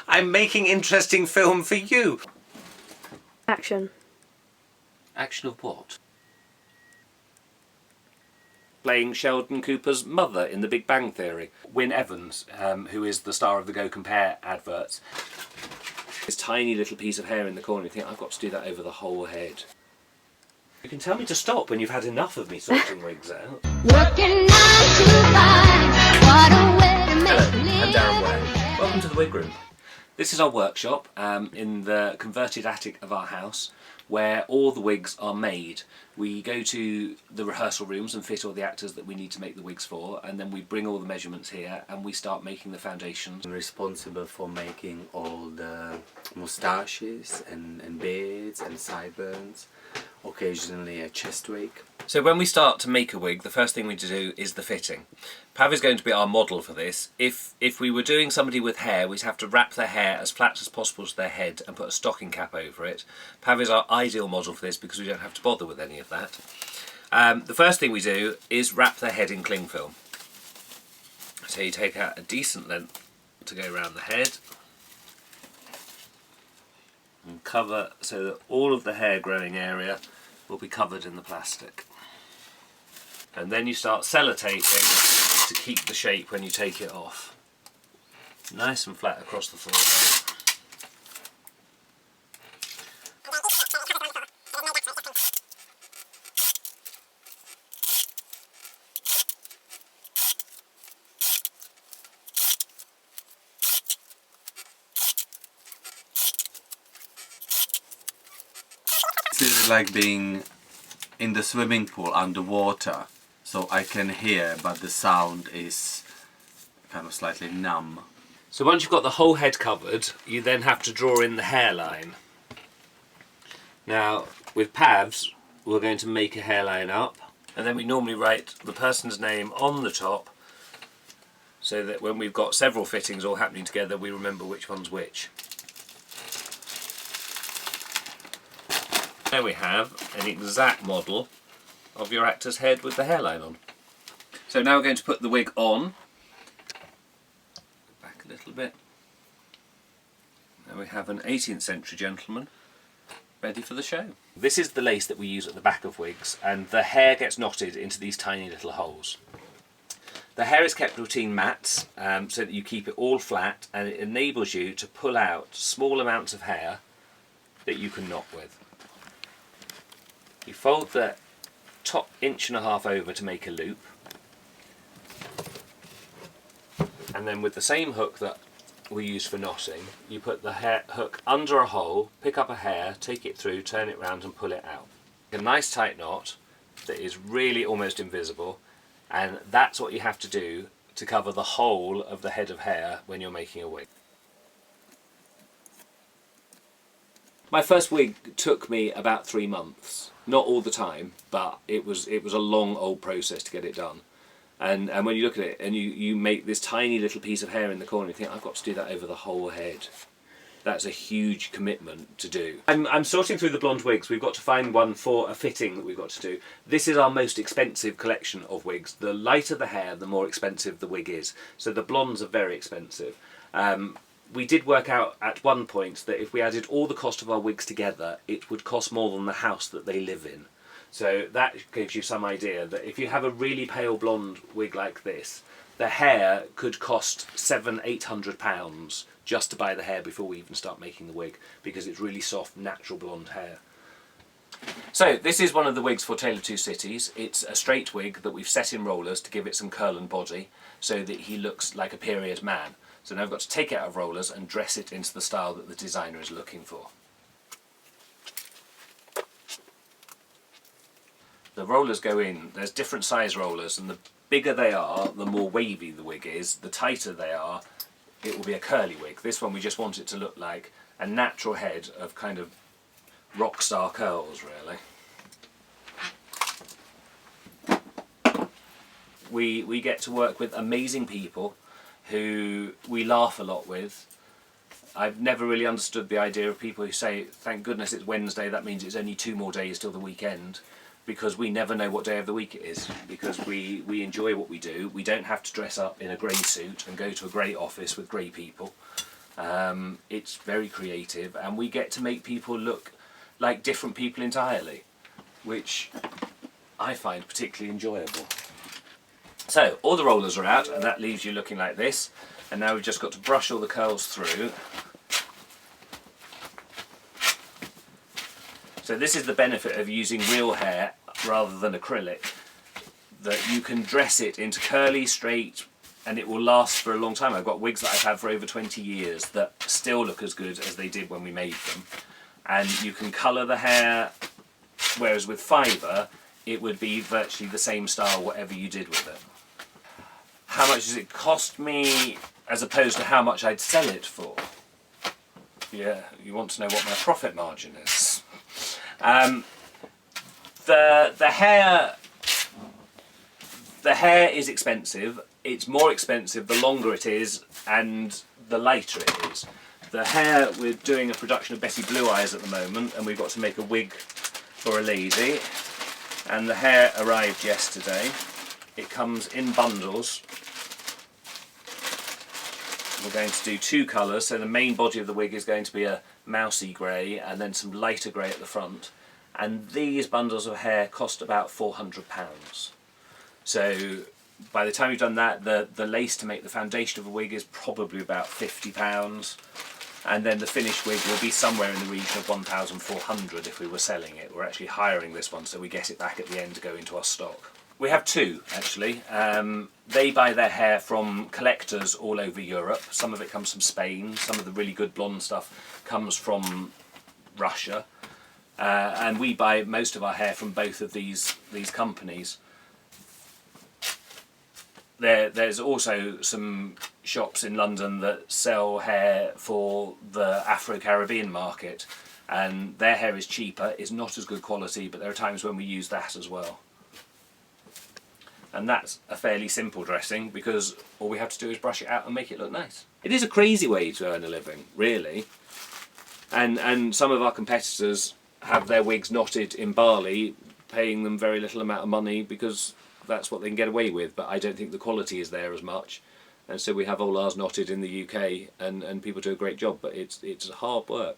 I'm making interesting film for you. Action. Action of what? Playing Sheldon Cooper's mother in The Big Bang Theory. Wyn Evans, who is the star of the Go Compare adverts. This tiny little piece of hair in the corner, you think, I've got to do that over the whole head. You can tell me to stop when you've had enough of me sorting wigs out. Working 9 to 5, what a way to make Hello, a living. I'm Darren Ware. Welcome to the Wig Room. This is our workshop in the converted attic of our house, where all the wigs are made. We go to the rehearsal rooms and fit all the actors that we need to make the wigs for, and then we bring all the measurements here and we start making the foundations. I'm responsible for making all the moustaches and beards and sideburns, occasionally a chest wig. So when we start to make a wig, the first thing we do is the fitting. Pav is going to be our model for this. If we were doing somebody with hair, we'd have to wrap their hair as flat as possible to their head and put a stocking cap over it. Pav is our ideal model for this because we don't have to bother with any of that. The first thing we do is wrap their head in cling film. So you take out a decent length to go around the head and cover so that all of the hair growing area will be covered in the plastic. And then you start sellotaping to keep the shape when you take it off. Nice and flat across the forehead. It's like being in the swimming pool underwater, so I can hear but the sound is kind of slightly numb. So once you've got the whole head covered, you then have to draw in the hairline. Now with Pav's, we're going to make a hairline up, and then we normally write the person's name on the top so that when we've got several fittings all happening together, we remember which one's which. There we have an exact model of your actor's head with the hairline on. So now we're going to put the wig on. Back a little bit. Now we have an 18th century gentleman ready for the show. This is the lace that we use at the back of wigs, and the hair gets knotted into these tiny little holes. The hair is kept routine mats so that you keep it all flat, and it enables you to pull out small amounts of hair that you can knot with. You fold the top 1.5 inches over to make a loop, and then with the same hook that we use for knotting, you put the hook under a hole, pick up a hair, take it through, turn it round and pull it out. A nice tight knot that is really almost invisible, and that's what you have to do to cover the whole of the head of hair when you're making a wig. My first wig took me about 3 months. Not all the time, but it was a long old process to get it done. And when you look at it and you make this tiny little piece of hair in the corner, you think, I've got to do that over the whole head. That's a huge commitment to do. I'm sorting through the blonde wigs. We've got to find one for a fitting that we've got to do. This is our most expensive collection of wigs. The lighter the hair, the more expensive the wig is. So the blondes are very expensive. We did work out at one point that if we added all the cost of our wigs together, it would cost more than the house that they live in. So that gives you some idea that if you have a really pale blonde wig like this, the hair could cost £700–800 just to buy the hair before we even start making the wig, because it's really soft, natural blonde hair. So this is one of the wigs for Tale of Two Cities. It's a straight wig that we've set in rollers to give it some curl and body so that he looks like a period man. So now I've got to take it out of rollers and dress it into the style that the designer is looking for. The rollers go in, there's different size rollers, and the bigger they are, the more wavy the wig is. The tighter they are, it will be a curly wig. This one we just want it to look like a natural head of kind of rock star curls, really. We get to work with amazing people who we laugh a lot with. I've never really understood the idea of people who say, thank goodness it's Wednesday, that means it's only 2 more days till the weekend, because we never know what day of the week it is, because we enjoy what we do. We don't have to dress up in a grey suit and go to a grey office with grey people. It's very creative, and we get to make people look like different people entirely, which I find particularly enjoyable. So all the rollers are out, and that leaves you looking like this. And now we've just got to brush all the curls through. So this is the benefit of using real hair rather than acrylic, that you can dress it into curly, straight, and it will last for a long time. I've got wigs that I've had for over 20 years that still look as good as they did when we made them. And you can colour the hair, whereas with fibre it would be virtually the same style whatever you did with it. How much does it cost me as opposed to how much I'd sell it for? Yeah, you want to know what my profit margin is. The hair is expensive. It's more expensive the longer it is and the lighter it is. The hair, we're doing a production of Betty Blue Eyes at the moment, and we've got to make a wig for a lady, and the hair arrived yesterday. It comes in bundles. We're going to do 2 colours, so the main body of the wig is going to be a mousy grey and then some lighter grey at the front, and these bundles of hair cost about £400. So by the time you've done that, the lace to make the foundation of a wig is probably about £50, and then the finished wig will be somewhere in the region of 1,400 if we were selling it. We're actually hiring this one, so we get it back at the end to go into our stock. We have 2 actually. They buy their hair from collectors all over Europe. Some of it comes from Spain, some of the really good blonde stuff comes from Russia, and we buy most of our hair from both of these companies. There's also some shops in London that sell hair for the Afro-Caribbean market, and their hair is cheaper, it's not as good quality, but there are times when we use that as well. And that's a fairly simple dressing, because all we have to do is brush it out and make it look nice. It is a crazy way to earn a living, really. And some of our competitors have their wigs knotted in Bali, paying them very little amount of money because that's what they can get away with, but I don't think the quality is there as much. And so we have all ours knotted in the UK, and people do a great job, but it's hard work.